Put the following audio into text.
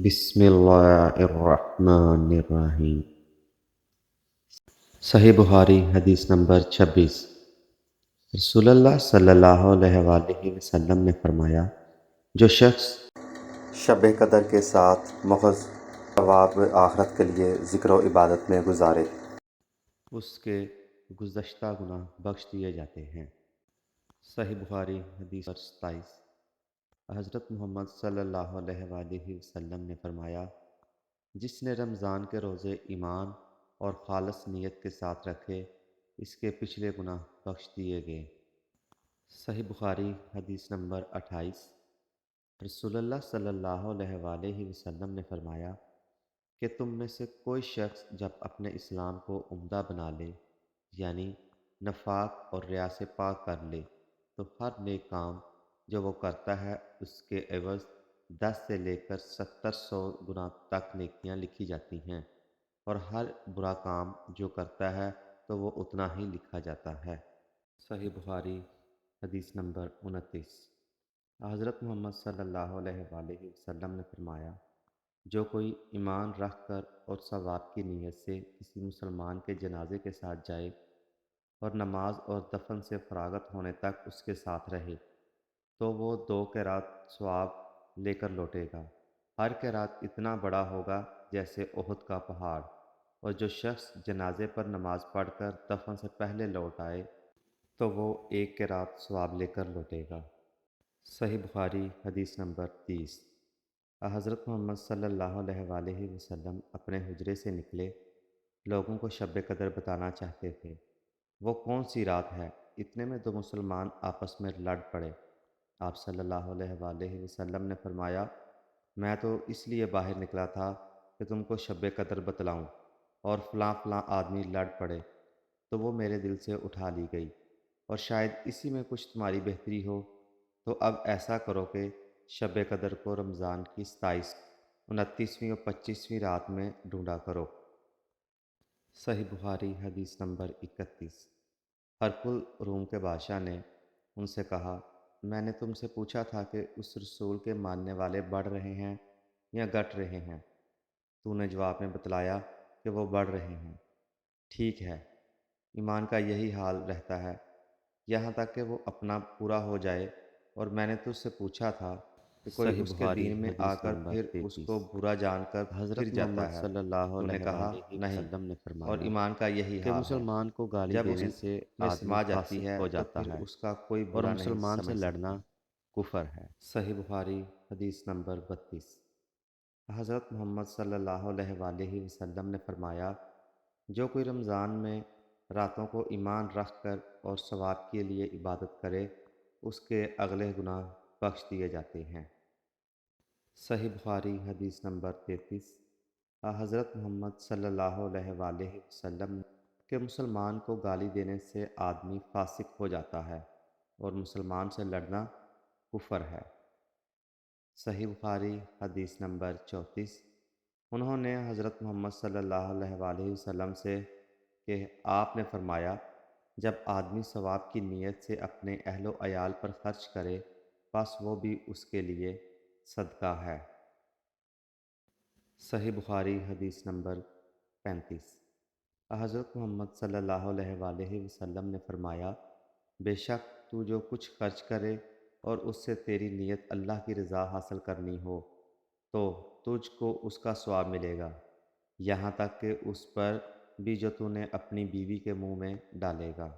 بسم اللہ الرحمن الرحیم۔ صحیح بخاری حدیث نمبر 26۔ رسول اللہ صلی اللہ علیہ وآلہ وسلم نے فرمایا، جو شخص شب قدر کے ساتھ محض ثواب آخرت کے لیے ذکر و عبادت میں گزارے، اس کے گزشتہ گناہ بخش دیے جاتے ہیں۔ صحیح بخاری حدیث نمبر 27۔ حضرت محمد صلی اللہ علیہ وآلہ وسلم نے فرمایا، جس نے رمضان کے روزے ایمان اور خالص نیت کے ساتھ رکھے، اس کے پچھلے گناہ بخش دیے گئے۔ صحیح بخاری حدیث نمبر 28۔ رسول اللہ صلی اللہ علیہ وآلہ وسلم نے فرمایا کہ تم میں سے کوئی شخص جب اپنے اسلام کو عمدہ بنا لے، یعنی نفاق اور ریا سے پاک کر لے، تو ہر نیک کام جو وہ کرتا ہے اس کے عوض 10 سے لے کر 70 گنا تک نیکیاں لکھی جاتی ہیں، اور ہر برا کام جو کرتا ہے تو وہ اتنا ہی لکھا جاتا ہے۔ صحیح بخاری حدیث نمبر 29۔ حضرت محمد صلی اللہ علیہ وآلہ وسلم نے فرمایا، جو کوئی ایمان رکھ کر اور ثواب کی نیت سے کسی مسلمان کے جنازے کے ساتھ جائے اور نماز اور دفن سے فراغت ہونے تک اس کے ساتھ رہے، تو وہ 2 قیرات ثواب لے کر لوٹے گا۔ ہر قیرات اتنا بڑا ہوگا جیسے احد کا پہاڑ، اور جو شخص جنازے پر نماز پڑھ کر دفن سے پہلے لوٹ آئے تو وہ 1 قیرات ثواب لے کر لوٹے گا۔ صحیح بخاری حدیث نمبر 30۔ حضرت محمد صلی اللہ علیہ وآلہ وسلم اپنے حجرے سے نکلے، لوگوں کو شب قدر بتانا چاہتے تھے۔ وہ کون سی رات ہے؟ اتنے میں 2 مسلمان آپس میں لڑ پڑے۔ آپ صلی اللہ علیہ وآلہ وسلم نے فرمایا، میں تو اس لیے باہر نکلا تھا کہ تم کو شب قدر بتلاؤں، اور فلاں فلاں آدمی لڑ پڑے تو وہ میرے دل سے اٹھا لی گئی، اور شاید اسی میں کچھ تمہاری بہتری ہو، تو اب ایسا کرو کہ شب قدر کو رمضان کی 27، 29ویں اور 25ویں رات میں ڈھونڈا کرو۔ صحیح بخاری حدیث نمبر 31۔ ہرقل روم کے بادشاہ نے ان سے کہا، میں نے تم سے پوچھا تھا کہ اس رسول کے ماننے والے بڑھ رہے ہیں یا گھٹ رہے ہیں؟ تو نے جواب میں بتلایا کہ وہ بڑھ رہے ہیں۔ ٹھیک ہے، ایمان کا یہی حال رہتا ہے یہاں تک کہ وہ اپنا پورا ہو جائے، اور میں نے تجھ سے پوچھا تھا کہ کوئی صحیح اس کے بخاری دین میں آ حدیث کر نمبر پھر اس 33۔ کو برا جان کر پھر حضرت جاتا محمد ہے؟ صلی اللہ تو نے علیہ کہا، وآلہ نہیں، وسلم نے اور فرمایا ایمان کا یہی کہ حال ہے، مسلمان کو گالی جب اس دینے سے میں آدمی سما جاتی فاسق ہے ہو تو جاتا پھر ہے، اس کا کوئی اور برا نہیں مسلمان سے سمجھ سکتی۔ لڑنا کفر ہے۔ صحیح بخاری حدیث نمبر 32۔ حضرت محمد صلی اللہ علیہ وآلہ وسلم نے فرمایا، جو کوئی رمضان میں راتوں کو ایمان رکھ کر اور ثواب کے لیے عبادت کرے، اس کے اگلے گناہ بخش دیے جاتے ہیں۔ صحیح بخاری حدیث نمبر 33۔ حضرت محمد صلی اللہ علیہ وآلہ وسلم کہ مسلمان کو گالی دینے سے آدمی فاسق ہو جاتا ہے، اور مسلمان سے لڑنا کفر ہے۔ صحیح بخاری حدیث نمبر 34۔ انہوں نے حضرت محمد صلی اللہ علیہ وآلہ وسلم سے کہ آپ نے فرمایا، جب آدمی ثواب کی نیت سے اپنے اہل و عیال پر خرچ کرے، بس وہ بھی اس کے لیے صدقہ ہے۔ صحیح بخاری حدیث نمبر 35۔ حضرت محمد صلی اللہ علیہ وآلہ وسلم نے فرمایا، بے شک تو جو کچھ خرچ کرے اور اس سے تیری نیت اللہ کی رضا حاصل کرنی ہو، تو تجھ کو اس کا ثواب ملے گا، یہاں تک کہ اس پر بھی جو تو نے اپنی بیوی کے منہ میں ڈالے گا۔